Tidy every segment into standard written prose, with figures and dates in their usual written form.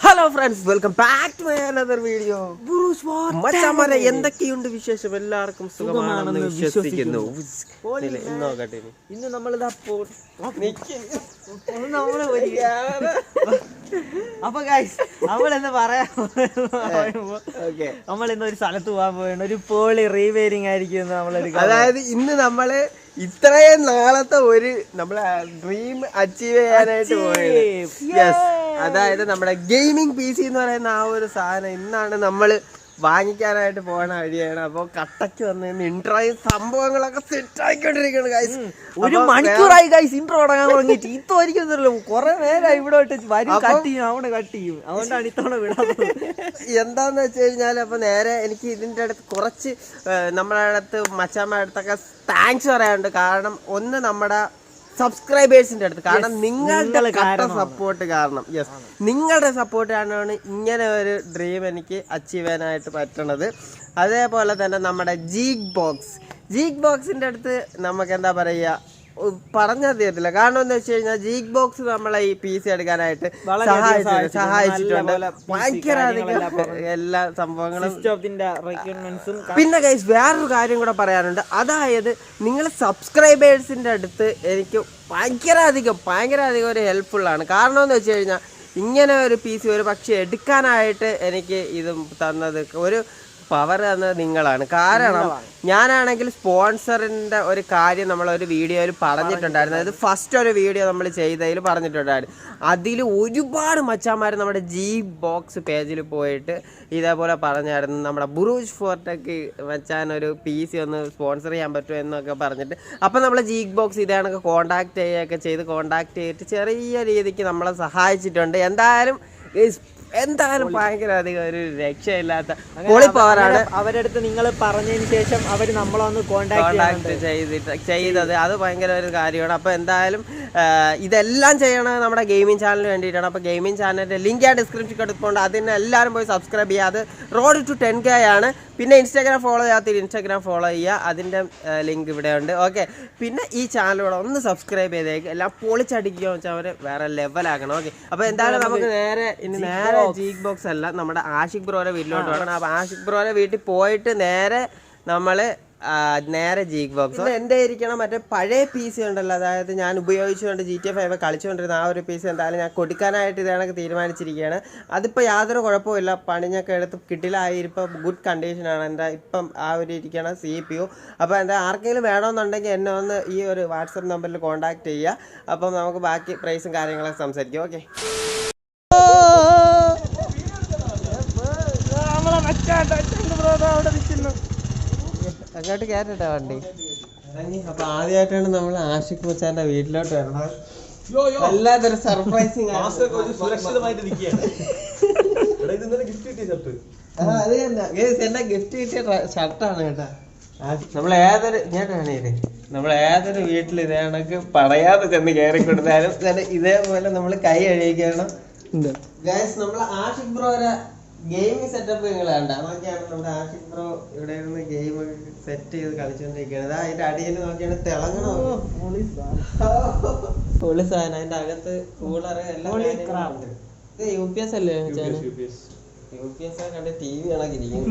Hello friends, welcome back to another video. മച്ചാമാരെ, എന്തൊക്കെയുണ്ട് വിശേഷം? എല്ലാവർക്കും സുഖമാണെന്ന് വിശ്വസിക്കുന്നു. ഇന്ന് നമ്മളിതാ അപ്പൊ ഗൈസ്, നമ്മളെന്ന് പറയാൻ നമ്മളിന്ന് ഒരു സ്ഥലത്ത് പോകാൻ പോയാണ്. ഒരു പോളി റീവെയറിംഗ് ആയിരിക്കും നമ്മളൊരു. അതായത് ഇന്ന് നമ്മള് ഇത്രയും നാളത്തെ ഒരു നമ്മളെ ഡ്രീം അച്ചീവ് ചെയ്യാനായിട്ട് പോയത്. അതായത് നമ്മുടെ ഗെയിമിംഗ് പി സി എന്ന് പറയുന്ന ആ ഒരു സാധനം ഇന്നാണ് നമ്മൾ വാങ്ങിക്കാനായിട്ട് പോകണ വഴിയാണ്. അപ്പൊ കട്ടക്ക് വന്ന് ഇൻട്രോയും സംഭവങ്ങളൊക്കെ സെറ്റ് ആയിക്കൊണ്ടിരിക്കുകയാണ് ഗൈസ്. ഒരു മണിക്കൂറായി ഗൈസ് ഇൻട്രോ തുടങ്ങാൻ തുടങ്ങിയിട്ട്. ഇത്തോരിക്കുന്നില്ലല്ലോ, കുറെ നേരം ഇവിടെ വരും കട്ട് ചെയ്യും, അവിടെ കട്ട് ചെയ്യും. അതുകൊണ്ടാണ് ഇത്തവണ വിടാത്തത്. എന്താന്ന് വെച്ച് കഴിഞ്ഞാൽ അപ്പൊ നേരെ എനിക്ക് ഇതിന്റെ അടുത്ത് കുറച്ച് നമ്മുടെ അടുത്ത് മച്ചാമ്മ അടുത്തൊക്കെ താങ്ക്സ് പറയാനുണ്ട്. കാരണം ഒന്ന് നമ്മുടെ സബ്സ്ക്രൈബേഴ്സിന്റെ അടുത്ത്, കാരണം നിങ്ങളുടെ സപ്പോർട്ട് കാരണം, നിങ്ങളുടെ സപ്പോർട്ട് കാരണമാണ് ഇങ്ങനെ ഒരു ഡ്രീം എനിക്ക് അച്ചീവ് ചെയ്യാനായിട്ട് പറ്റണത്. അതേപോലെ തന്നെ നമ്മുടെ ജീഗ് ബോക്സിന്റെ അടുത്ത് നമുക്ക് എന്താ പറയുക, പറഞ്ഞാൽ തീരത്തില്ല. കാരണം എന്താ വെച്ച് കഴിഞ്ഞാൽ ജീഗ് ബോക്സ് നമ്മളെ ഈ പി സി എടുക്കാനായിട്ട് സഹായിച്ചിട്ടുണ്ട്. ഭയങ്കര എല്ലാ സംഭവങ്ങളും. പിന്നെ ഗൈസ്, വേറൊരു കാര്യം കൂടെ പറയാനുണ്ട്. അതായത് നിങ്ങൾ സബ്സ്ക്രൈബേഴ്സിന്റെ അടുത്ത് എനിക്ക് ഭയങ്കര അധികം ഒരു ഹെൽപ്ഫുള്ളാണ്. കാരണം എന്ന് വെച്ച് കഴിഞ്ഞാൽ ഇങ്ങനെ ഒരു പി സി ഒരു പക്ഷേ എടുക്കാനായിട്ട് എനിക്ക് ഇത് തന്നത് ഒരു പവർ തന്നത് നിങ്ങളാണ്. കാരണം ഞാനാണെങ്കിൽ സ്പോൺസറിൻ്റെ ഒരു കാര്യം നമ്മളൊരു വീഡിയോയിൽ പറഞ്ഞിട്ടുണ്ടായിരുന്നു. അതായത് ഫസ്റ്റ് ഒരു വീഡിയോ നമ്മൾ ചെയ്തതിൽ പറഞ്ഞിട്ടുണ്ടായിരുന്നു. അതിൽ ഒരുപാട് മച്ചാന്മാർ നമ്മുടെ ജി ബോക്സ് പേജിൽ പോയിട്ട് ഇതേപോലെ പറഞ്ഞായിരുന്നു, നമ്മുടെ ബുറൂജ് ഫോർട്ടക്ക് മച്ചാൻ ഒരു പി സി ഒന്ന് സ്പോൺസർ ചെയ്യാൻ പറ്റുമോ എന്നൊക്കെ പറഞ്ഞിട്ട്. അപ്പം നമ്മൾ ജി ബോക്സ് ഇതാണൊക്കെ കോൺടാക്ട് ചെയ്തിട്ട് ചെറിയ രീതിക്ക് നമ്മളെ സഹായിച്ചിട്ടുണ്ട്. എന്തായാലും ഭയങ്കര അധികം ഒരു രക്ഷയില്ലാത്ത പവറാണ് അവരുടെ അടുത്ത് നിങ്ങൾ പറഞ്ഞതിന് ശേഷം അവർ നമ്മളൊന്ന് കോൺടാക്ട് ചെയ്തത്. അത് ഭയങ്കര ഒരു കാര്യമാണ്. അപ്പോൾ എന്തായാലും ഇതെല്ലാം ചെയ്യണത് നമ്മുടെ ഗെയിമിംഗ് ചാനലിന് വേണ്ടിയിട്ടാണ്. അപ്പോൾ ഗെയിമിംഗ് ചാനലിൻ്റെ ലിങ്ക് ആ ഡിസ്ക്രിപ്ഷൻ കൊടുത്തുകൊണ്ട് അതിന് എല്ലാവരും പോയി സബ്സ്ക്രൈബ് ചെയ്യുക. അത് റോഡ് ടു 10K ആണ്. പിന്നെ ഇൻസ്റ്റാഗ്രാം ഫോളോ ചെയ്യാത്ത ഇൻസ്റ്റാഗ്രാം ഫോളോ ചെയ്യുക, അതിൻ്റെ ലിങ്ക് ഇവിടെ ഉണ്ട്. ഓക്കെ, പിന്നെ ഈ ചാനലിലൂടെ ഒന്ന് സബ്സ്ക്രൈബ് ചെയ്തേക്ക്. എല്ലാം പൊളിച്ചടിക്കുക വെച്ചാൽ അവർ വേറെ ലെവലാക്കണം. ഓക്കെ, അപ്പോൾ എന്തായാലും നമുക്ക് നേരെ ജീഗ് ബോക്സ് അല്ല, നമ്മുടെ ആഷിഖ് ബ്രോയുടെ വീട്ടിലോട്ട് പോകണം. അപ്പോൾ ആഷിഖ് ബ്രോയുടെ വീട്ടിൽ പോയിട്ട് നേരെ ജീഗ് ബോക്സ് എൻ്റെ ഇരിക്കണം. മറ്റേ പഴയ പി സി ഉണ്ടല്ലോ, അതായത് ഞാൻ ഉപയോഗിച്ചുകൊണ്ട് GTA 5 കളിച്ചുകൊണ്ടിരുന്ന ആ ഒരു പി സി എന്തായാലും ഞാൻ കൊടുക്കാനായിട്ട് ഇതാണൊക്കെ തീരുമാനിച്ചിരിക്കുകയാണ്. അതിപ്പോൾ യാതൊരു കുഴപ്പമില്ല, പണിഞ്ഞൊക്കെ എടുത്ത് കിട്ടിലായി, ഇപ്പം ഗുഡ് കണ്ടീഷനാണ് എൻ്റെ ഇപ്പം ആ ഒരു ഇരിക്കണം CPU. അപ്പോൾ ആർക്കെങ്കിലും വേണമെന്നുണ്ടെങ്കിൽ എന്നെ ഒന്ന് ഈ ഒരു വാട്സപ്പ് നമ്പറിൽ കോൺടാക്ട് ചെയ്യുക. അപ്പം നമുക്ക് ബാക്കി പ്രൈസും കാര്യങ്ങളൊക്കെ സംസാരിക്കും. ഓക്കെ, അങ്ങോട്ട് കയറ്റട്ടെ വണ്ടി. അപ്പൊ ആദ്യമായിട്ടാണ് നമ്മൾ ആഷിഖ് മച്ചാന്റെ വീട്ടിലോട്ട് വരണം. വല്ലാത്തൊരു സർപ്രൈസിങ്. എന്നെ ഗിഫ്റ്റ് കിട്ടിയ ഷർട്ടാണ് കേട്ടാ. നമ്മൾ ഏതൊരു വീട്ടിൽ ഇതേ കണക്ക് പറയാതെ ചെന്ന് കയറി കൊടുത്താലും ഇതേപോലെ നമ്മൾ കൈ അഴിയിക്കണം. നമ്മൾ ആഷിഖ് ബ്രോയുടെ ഗെയിമിംഗ് സെറ്റപ്പ് നിങ്ങൾ കണ്ട നോക്കിയാണ് നമ്മുടെ ആഷിഖ് ബ്രോ ഇവിടെ ഇരുന്ന് ഗെയിം സെറ്റ് ചെയ്ത് കളിച്ചോണ്ടിരിക്കുകയാണ്. അതിന്റെ അടിയിൽ നോക്കിയാണ് തിളങ്ങണോ പൊളി സാധനം. അതിന്റെ അകത്ത് കൂളർ എല്ലാം UPS അല്ലേ, UPS കണ്ട് TV കണക്കിരിക്കും.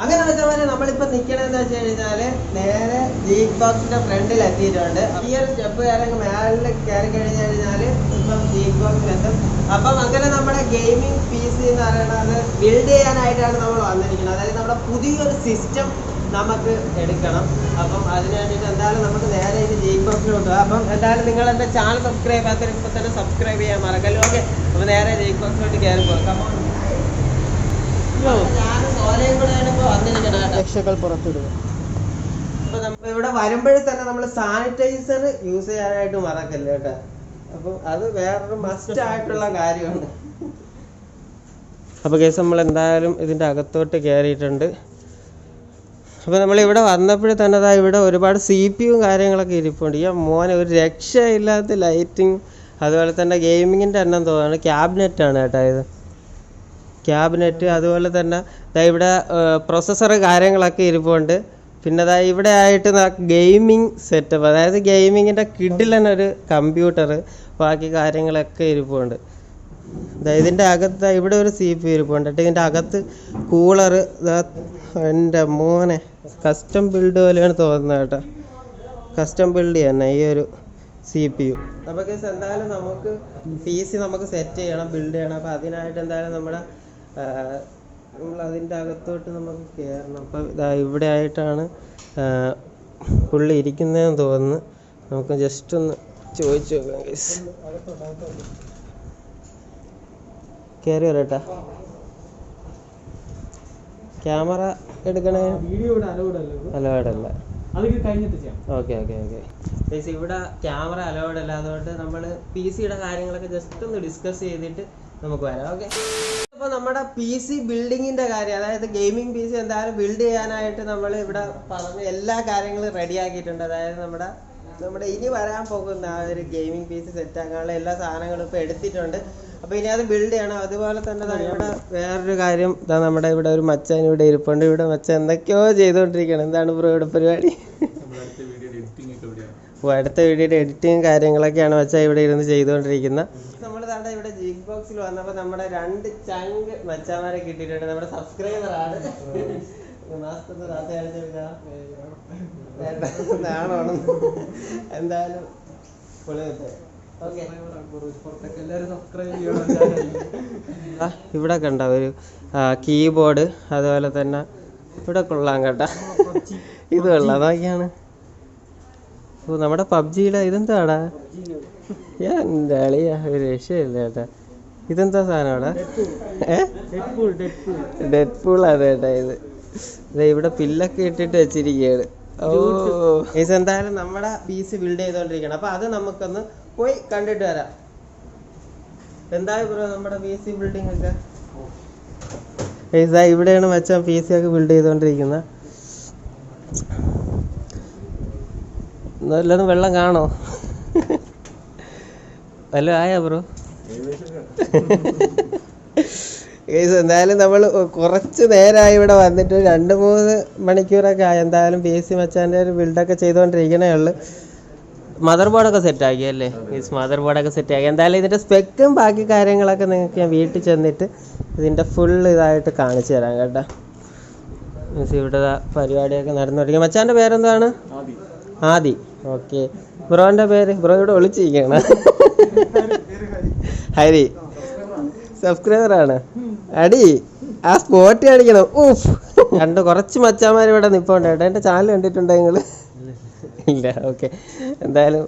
അങ്ങനെ വെച്ചാൽ നമ്മളിപ്പോ നിക്കണെന്ന് വെച്ച് കഴിഞ്ഞാല് നേരെ ജീഗ് ബോക്സിന്റെ ഫ്രണ്ടിൽ എത്തിയിട്ടുണ്ട്. ഈ ഒരു സ്റ്റെപ്പ് മേളിൽ കയറി കഴിഞ്ഞു കഴിഞ്ഞാല് ഇപ്പം ജീഗ് ബോക്സിലെത്തും. അപ്പം അങ്ങനെ നമ്മുടെ ഗെയിമിംഗ് പി സി എന്ന് പറയുന്നത് ബിൽഡ് ചെയ്യാനായിട്ടാണ് നമ്മൾ വന്നിരിക്കുന്നത്. അതായത് നമ്മുടെ പുതിയൊരു സിസ്റ്റം നമുക്ക് എടുക്കണം. അപ്പം അതിന് വേണ്ടിയിട്ട് എന്തായാലും നമുക്ക് നേരെ ഇത് ജീഗ് ബോക്സിലോട്ട് പോകാം. അപ്പം എന്തായാലും നിങ്ങൾ എൻ്റെ ചാനൽ സബ്സ്ക്രൈബ് ചെയ്യാത്ത ഇപ്പം തന്നെ സബ്സ്ക്രൈബ് ചെയ്യാൻ മറക്കല്ലോ. ഓക്കെ, അപ്പോൾ നേരെ ജീഗ് ബോക്സിലോട്ട് കയറി പോകാം. രക്ഷകൾ പുറത്തിടുക. അപ്പൊ നമ്മൾ ഇവിടെ വരുമ്പോഴേ തന്നെ നമ്മൾ സാനിറ്റൈസർ യൂസ് ചെയ്യാനായിട്ട് മറക്കല്ലേ കേട്ടോ. അപ്പൊ അത് വേറൊരു മസ്റ്റ് ആയിട്ടുള്ള കാര്യമാണ്. അപ്പൊ കേസ് നമ്മൾ എന്തായാലും ഇതിന്റെ അകത്തോട്ട് കയറിയിട്ടുണ്ട്. അപ്പൊ നമ്മൾ ഇവിടെ വന്നപ്പോഴേ തന്നെ ഇവിടെ ഒരുപാട് CPU കാര്യങ്ങളൊക്കെ ഇരിപ്പുണ്ട്. ഈ മോനെ ഒരു രക്ഷയില്ലാത്ത ലൈറ്റിങ്, അതുപോലെ തന്നെ ഗെയിമിങ്ങിന്റെ എണ്ണം തോന്നുന്നു. ക്യാബിനറ്റാണ് കേട്ടോ ഇത്, ക്യാബിനറ്റ്. അതുപോലെ തന്നെ ഇവിടെ പ്രൊസസ്സർ കാര്യങ്ങളൊക്കെ ഇരിപ്പുണ്ട്. പിന്നെ ഇവിടെ ആയിട്ട് ഗെയിമിംഗ് സെറ്റപ്പ്, അതായത് ഗെയിമിങ്ങിൻ്റെ കിഡിലൊരു കമ്പ്യൂട്ടർ, ബാക്കി കാര്യങ്ങളൊക്കെ ഇരിപ്പുണ്ട്. ഇതിൻ്റെ അകത്ത് ഇവിടെ ഒരു CPU ഇരിപ്പുണ്ട് കേട്ടോ. ഇതിൻ്റെ അകത്ത് കൂളർ എൻ്റെ മോനെ കസ്റ്റം ബിൽഡ് പോലെയാണ് തോന്നുന്നത് കേട്ടോ. കസ്റ്റം ബിൽഡ് തന്നെ ഈ ഒരു CPU. അപ്പോൾ എന്തായാലും നമുക്ക് PC നമുക്ക് സെറ്റ് ചെയ്യണം, ബിൽഡ് ചെയ്യണം. അപ്പോൾ അതിനായിട്ട് എന്തായാലും നമ്മൾ അതിൻ്റെ അകത്തോട്ട് നമുക്ക് കയറണം. അപ്പോൾ ഇവിടെ ആയിട്ടാണ് പുള്ളി ഇരിക്കുന്നതെന്ന് തോന്നുന്നു. നമുക്ക് ജസ്റ്റ് ഒന്ന് ചോദിച്ചു നോക്കാം ഗൈസ്. കയറി വരട്ടാ. ക്യാമറ എടുക്കണേ അലോഡല്ല. ഓക്കെ ഓക്കെ ഓക്കെ ഗൈസ്, ഇവിടെ ക്യാമറ അലോഡ് അല്ല. അതുകൊണ്ട് നമ്മൾ PC-യുടെ കാര്യങ്ങളൊക്കെ ജസ്റ്റ് ഒന്ന് ഡിസ്കസ് ചെയ്തിട്ട് നമുക്ക് വരാം. ഓക്കെ, അപ്പോൾ നമ്മുടെ PC ബിൽഡിങ്ങിൻ്റെ കാര്യം, അതായത് ഗെയിമിംഗ് PC എന്തായാലും ബിൽഡ് ചെയ്യാനായിട്ട് നമ്മൾ ഇവിടെ പറഞ്ഞ എല്ലാ കാര്യങ്ങളും റെഡി ആക്കിയിട്ടുണ്ട്. അതായത് നമ്മുടെ ഇനി വരാൻ പോകുന്ന ആ ഒരു ഗെയിമിംഗ് PC സെറ്റ് ആക്കാനുള്ള എല്ലാ സാധനങ്ങളും ഇപ്പോൾ എടുത്തിട്ടുണ്ട്. അപ്പോൾ ഇനി അത് ബിൽഡ് ചെയ്യണം. അതുപോലെ തന്നെ ഇവിടെ വേറൊരു കാര്യം, നമ്മുടെ ഇവിടെ ഒരു മച്ചാൻ ഇവിടെ ഇരിപ്പുണ്ട്. ഇവിടെ മച്ചാൻ എന്തൊക്കെയോ ചെയ്തുകൊണ്ടിരിക്കുകയാണ്. എന്താണ് ബ്രോ ഇവിടെ പരിപാടി? അടുത്ത വീഡിയോയുടെ എഡിറ്റിങ് കാര്യങ്ങളൊക്കെയാണ് മച്ചാൻ ഇവിടെ ഇരുന്ന് ചെയ്തുകൊണ്ടിരിക്കുന്നത്. നമ്മൾ താണ്ട ഇവിടെ ജിഗ് ബോക്സിൽ വന്നപ്പോൾ നമ്മുടെ 2 ചങ്ക് മച്ചാന്മാരെ കിട്ടിയിട്ടുണ്ട്. നമ്മുടെ സബ്സ്ക്രൈബറാണ്. എന്തായാലും ഇവിടെ കണ്ട ഒരു കീബോർഡ്, അതുപോലെ തന്നെ ഇവിടെ കൊള്ളാം കേട്ടാ. ഇത് കൊള്ളാം, അതൊക്കെയാണ്. ഓ, നമ്മുടെ പബ്ജിയുടെ ഇതെന്താടാ? എൻ്റെ അളിയാ, ഒരു രക്ഷയില്ല കേട്ടാ. ഇതെന്താ സാധനമാടാ? ഡെഡ്പൂൾ ആണ് കേട്ടാ ഇത്. ഇവിടെ പില്ലൊക്കെ ഇട്ടിട്ട് വെച്ചിരിക്കുകയാണ്. ഓ, ഇത് എന്തായാലും നമ്മുടെ PC ബിൽഡ് ചെയ്തോണ്ടിരിക്കണം. അപ്പൊ അത് നമുക്കൊന്ന് പോയി കണ്ടിട്ട് വരാം. എന്തായാലും ബ്രോ നമ്മുടെ PC ബിൽഡിംഗ് ഒക്കെ ഇവിടെയാണ് മച്ചാൻ PC ഒക്കെ ബിൽഡ് ചെയ്തോണ്ടിരിക്കുന്നത്. വല്ലതും വെള്ളം കാണോ? വല്ല ആയാ ബ്രോ? എന്തായാലും നമ്മൾ കുറച്ച് നേരമായി ഇവിടെ വന്നിട്ട് 2-3 മണിക്കൂറൊക്കെ ആയി. എന്തായാലും PC മച്ചാൻ്റെ ഒരു ബിൽഡൊക്കെ ചെയ്തുകൊണ്ടിരിക്കണേ ഉള്ളു. മദർ ബോർഡൊക്കെ സെറ്റാക്കി അല്ലേ? മദർ ബോർഡൊക്കെ സെറ്റാക്കി. എന്തായാലും ഇതിൻ്റെ സ്പെക്കും ബാക്കി കാര്യങ്ങളൊക്കെ നിങ്ങൾക്ക് ഞാൻ വീട്ടിൽ ചെന്നിട്ട് ഇതിൻ്റെ ഫുൾ ഇതായിട്ട് കാണിച്ചു തരാം കേട്ടോ. ഇവിടെ പരിപാടിയൊക്കെ നടന്നുകൊണ്ടിരിക്കുക. മച്ചാൻ്റെ പേരെന്താണ്? ആദി. ഓക്കെ, ബ്രോൻ്റെ പേര്? ബ്രോ ഇവിടെ വിളിച്ചിരിക്കുകയാണ്. ഹരി, സബ്സ്ക്രൈബറാണ്. അടി ആ സ്പോട്ട് കാണിക്കണം. ഊഫ്, കുറച്ച് മച്ചാന്മാർ ഇവിടെ നിൽപ്പുണ്ട് കേട്ടോ. എൻ്റെ ചാനൽ കണ്ടിട്ടുണ്ടോ നിങ്ങൾ? ഇല്ല. ഓക്കെ, എന്തായാലും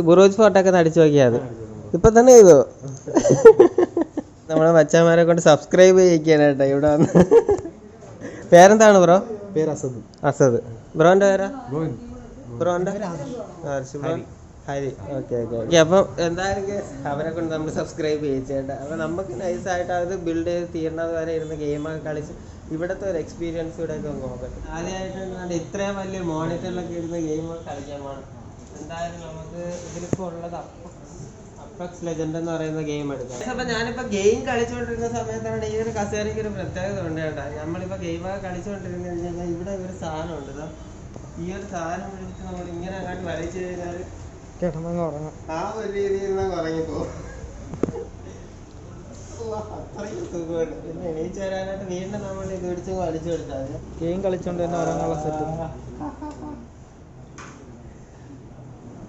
ബുറൂജ് ഫോട്ടോക്കെ അടിച്ചു നോക്കിയാൽ മതി. ഇപ്പം തന്നെ ചെയ്തോ? നമ്മളെ മച്ചാന്മാരെ കൊണ്ട് സബ്സ്ക്രൈബ് ചെയ്യിക്കുകയാണ് കേട്ടോ ഇവിടെ വന്ന്. പേരെന്താണ് ബ്രോ? പേര് അസദ്. അസദ്. ബ്രോൻ്റെ പേരാ? ബ്രോൻ്റെ ഹരി. Okay okay okay. അപ്പം എന്തായാലും അവരെ കൊണ്ട് നമ്മൾ സബ്സ്ക്രൈബ് ചെയ്യിച്ചേട്ടാ. അപ്പം നമുക്ക് നൈസായിട്ട് അത് ബിൽഡ് ചെയ്ത് തീർന്നത് വരെ ഇരുന്ന് ഗെയിമൊക്കെ കളിച്ച് ഇവിടുത്തെ ഒരു എക്സ്പീരിയൻസ് ഇവിടെയൊക്കെ നോക്കട്ടെ. ആദ്യമായിട്ട് ഇത്രയും വലിയ മോണിറ്ററിലൊക്കെ ഇരുന്ന് ഗെയിമൊക്കെ കളിക്കാൻ പോകണം. എന്തായാലും നമുക്ക് ഇതിലിപ്പോൾ ഉള്ളത് അപ്പെക്സ് ലെജൻഡ് എന്ന് പറയുന്ന ഗെയിം എടുക്കാം. അപ്പം ഞാനിപ്പോൾ ഗെയിം കളിച്ചുകൊണ്ടിരുന്ന സമയത്താണ് ഈ ഒരു കസേരയ്ക്ക് ഒരു പ്രത്യേകത ഉണ്ട് കേട്ടോ. നമ്മളിപ്പോൾ ഗെയിമൊക്കെ കളിച്ചുകൊണ്ടിരുന്നു കഴിഞ്ഞാൽ ഇവിടെ ഒരു സാധനം ഉണ്ട്. ഈ ഒരു സാധനം വിളിച്ച് നമ്മൾ ഇങ്ങനെ അങ്ങോട്ട് വലിച്ചു കഴിഞ്ഞാൽ ആ ഒരു രീതിയിൽ ഉറങ്ങിപ്പോ. അത്രയും സുഖമാണ്. പിന്നെ എണീച്ച് വരാനായിട്ട് വീണ്ടും നമ്മൾ ഇത് പിടിച്ച് വലിച്ചു കൊടുത്താൽ ഗെയിം കളിച്ചോണ്ട് തന്നെ ഉറങ്ങാനുള്ള സെറ്റ്.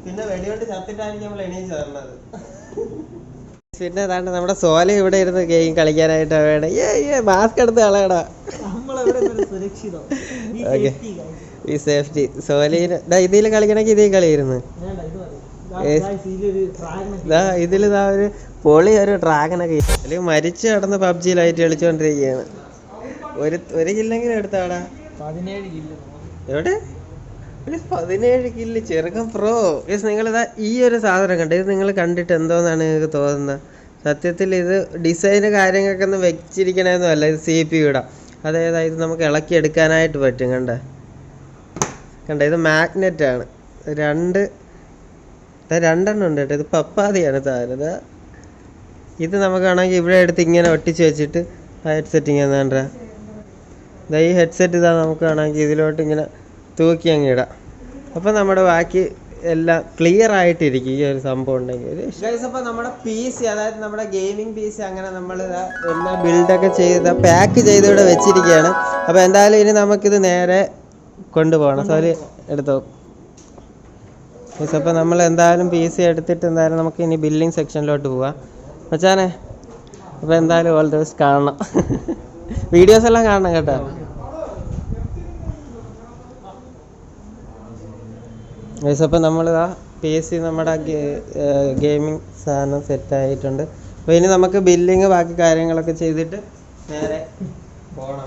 പിന്നെ വെടികൊണ്ട് ചത്തിട്ടായിരിക്കും നമ്മൾ എണീച്ച് തരണത്. പിന്നെ അതാണ്ട് നമ്മുടെ സോല ഇവിടെ ഇരുന്ന് ഗെയിം കളിക്കാനായിട്ട് വേണം. മാസ്ക് എടുത്ത് കളയടാ. ഓക്കെ, ഈ സേഫ്റ്റി സോലീന് ഇതിൽ കളിക്കണമെങ്കിൽ ഇതേ കളിയായിരുന്നു. ഇതിലിതാ ഒരു പൊളി ഒരു ഡ്രാഗനൊക്കെ അല്ലെങ്കിൽ മരിച്ചു കിടന്ന് പബ്ജിയിലായിട്ട് കളിച്ചുകൊണ്ടിരിക്കുകയാണ്. ഒരു കില്ലെങ്കിലും എടുത്താടാ. 17 കില്ല്. എവിടെ? 17 കില്ല്. ചെറുക്കൻ പ്രോ. നിങ്ങളിതാ ഈ ഒരു സാധനം കണ്ടു. ഇത് നിങ്ങൾ കണ്ടിട്ട് എന്തോന്നാണ് നിങ്ങൾക്ക് തോന്നുന്നത്? സത്യത്തിൽ ഇത് ഡിസൈന് കാര്യങ്ങളൊക്കെ ഒന്ന് വെച്ചിരിക്കണമെന്നും അല്ല. ഇത് CPU-യുടെ, അതായത് ഇത് നമുക്ക് ഇളക്കി എടുക്കാനായിട്ട് പറ്റും. കണ്ട ഇത് മാഗ്നറ്റാണ്. രണ്ടെണ്ണം ഉണ്ട് കേട്ടോ. ഇത് പപ്പാതിയാണ് താരത. ഇത് നമുക്കാണെങ്കിൽ ഇവിടെ എടുത്ത് ഇങ്ങനെ ഒട്ടിച്ച് വെച്ചിട്ട് ഹെഡ്സെറ്റ് ഇങ്ങനെ കണ്ടാ. ഈ ഹെഡ്സെറ്റ് ഇതാ നമുക്ക് വേണമെങ്കിൽ ഇതിലോട്ട് ഇങ്ങനെ തൂക്കി അങ്ങ് ഇടാം. അപ്പം നമ്മുടെ ബാക്കി എല്ലാം ക്ലിയർ ആയിട്ടിരിക്കും ഈ ഒരു സംഭവം ഉണ്ടെങ്കിൽ. അപ്പോൾ നമ്മുടെ PC, അതായത് നമ്മുടെ ഗെയിമിംഗ് PC അങ്ങനെ നമ്മൾ എല്ലാം ബിൽഡൊക്കെ ചെയ്ത് പാക്ക് ചെയ്ത് ഇവിടെ വെച്ചിരിക്കുകയാണ്. അപ്പോൾ എന്തായാലും ഇനി നമുക്കിത് നേരെ കൊണ്ടുപോകണം. സോറി എടുത്തോ. അപ്പോൾ നമ്മൾ എന്തായാലും PC എടുത്തിട്ട് എന്തായാലും നമുക്ക് ഇനി ബില്ലിംഗ് സെക്ഷനിലോട്ട് പോവാം മച്ചാനെ. അപ്പോൾ എന്തായാലും ഓൾ ദിവസം കാണണം, വീഡിയോസ് എല്ലാം കാണണം കേട്ടോ. അപ്പോൾ നമ്മളിതാ PC നമ്മുടെ ഗെയിമിംഗ് സാധനം സെറ്റായിട്ടുണ്ട്. അപ്പോൾ ഇനി നമുക്ക് ബില്ലിങ് ബാക്കി കാര്യങ്ങളൊക്കെ ചെയ്തിട്ട് നേരെ പോകണം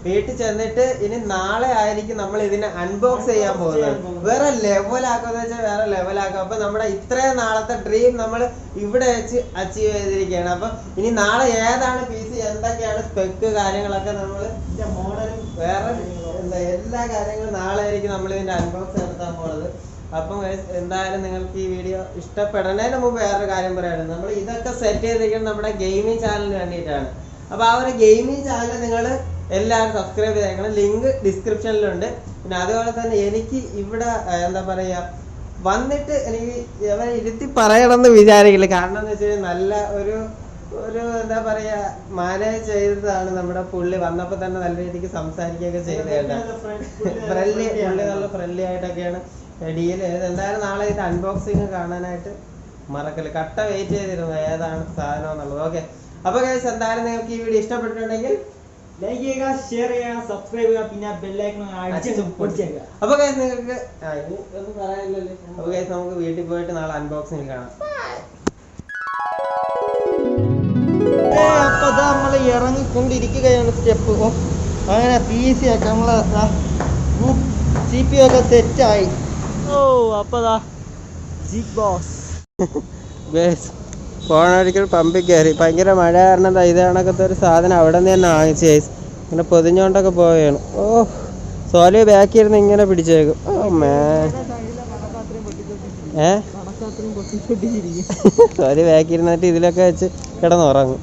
വീട്ടിൽ ചെന്നിട്ട് ഇനി നാളെ ആയിരിക്കും നമ്മൾ ഇതിനെ അൺബോക്സ് ചെയ്യാൻ പോകുന്നത്. വേറെ ലെവലാക്കുമെന്ന് വെച്ചാൽ വേറെ ലെവലാക്കും. അപ്പം നമ്മുടെ ഇത്രയും നാളത്തെ ഡ്രീം നമ്മൾ ഇവിടെ വെച്ച് അച്ചീവ് ചെയ്തിരിക്കുകയാണ്. അപ്പം ഇനി നാളെ ഏതാണ് PC, എന്തൊക്കെയാണ് സ്പെക്ക് കാര്യങ്ങളൊക്കെ നമ്മൾ മോഡലും വേറെ എല്ലാ കാര്യങ്ങളും നാളെ ആയിരിക്കും നമ്മൾ ഇതിൻ്റെ അൺബോക്സ് നടത്താൻ പോകുന്നത്. അപ്പം എന്തായാലും നിങ്ങൾക്ക് ഈ വീഡിയോ ഇഷ്ടപ്പെടുന്നതിന് മുമ്പ് വേറൊരു കാര്യം പറയുകയാണ്. നമ്മൾ ഇതൊക്കെ സെറ്റ് ചെയ്തിരിക്കുന്നത് നമ്മുടെ ഗെയിമിംഗ് ചാനലിന് വേണ്ടിയിട്ടാണ്. അപ്പോൾ ആ ഒരു ഗെയിമിംഗ് ചാനൽ നിങ്ങൾ എല്ലാവരും സബ്സ്ക്രൈബ് ചെയ്തേക്കണം. ലിങ്ക് ഡിസ്ക്രിപ്ഷനിലുണ്ട്. പിന്നെ അതുപോലെ തന്നെ എനിക്ക് ഇവിടെ എന്താ പറയുക വന്നിട്ട് എനിക്ക് ഇരുത്തി പറയണമെന്ന് വിചാരിക്കില്ല. കാരണം എന്ന് വെച്ച് കഴിഞ്ഞാൽ നല്ല ഒരു എന്താ പറയുക മാനേജ് ചെയ്തതാണ് നമ്മുടെ പുള്ളി. വന്നപ്പോൾ തന്നെ നല്ല രീതിക്ക് സംസാരിക്കുകയൊക്കെ ചെയ്തേട്ടാ. പുള്ളി നല്ല ഫ്രണ്ട്ലി ആയിട്ടൊക്കെയാണ് ഡീൽ ചെയ്തത്. എന്തായാലും നാളെ ഇത് അൺബോക്സിങ് കാണാനായിട്ട് മറക്കല്ല. കട്ട വെയിറ്റ് ചെയ്തിരുന്നു ഏതാണ് സാധനം എന്നുള്ളത്. ഓക്കെ, അപ്പോൾ ഗൈസ് എന്തായാലും നിങ്ങൾക്ക് ഈ വീഡിയോ ഇഷ്ടപ്പെട്ടിട്ടുണ്ടെങ്കിൽ ലൈക്ക് ചെയ്യുക, ഷെയർ ചെയ്യുക, സബ്സ്ക്രൈബ് ചെയ്യുക, പിന്നെ ബെല്ലൈക്കൺ അടിച്ചേക്കുക. അപ്പോൾ ഗൈസ് നിങ്ങൾക്ക് ഒന്നും പറയാനില്ലല്ലേ. അപ്പോൾ ഗൈസ് നമുക്ക് വീട്ടിൽ പോയിട്ട് നാളെ അൺബോക്സിങ് കാണാം. അപ്പൊ നമ്മള് ഇറങ്ങിക്കൊണ്ടിരിക്കുകയാണ് സ്റ്റെപ്പ്. അങ്ങനെ PC ഒക്കെ നമ്മള് CPU ഒക്കെ സെറ്റായി. അപ്പൊ ജിഗ് ബോസ് പോണൊരിക്കൽ പമ്പിൽ കയറി. ഭയങ്കര മഴ കാരണം ഇത് കണക്കത്തെ ഒരു സാധനം അവിടെ നിന്ന് തന്നെ വാങ്ങിച്ചു ഗൈസ്. ഇങ്ങനെ പൊതിഞ്ഞോണ്ടൊക്കെ പോവുകയാണ്. സോലി ബാക്കിയിരുന്ന് ഇങ്ങനെ പിടിച്ചേക്കും. സോലി ബാക്കിയിരുന്നിട്ട് ഇതിലൊക്കെ വെച്ച് കിടന്നുറങ്ങും.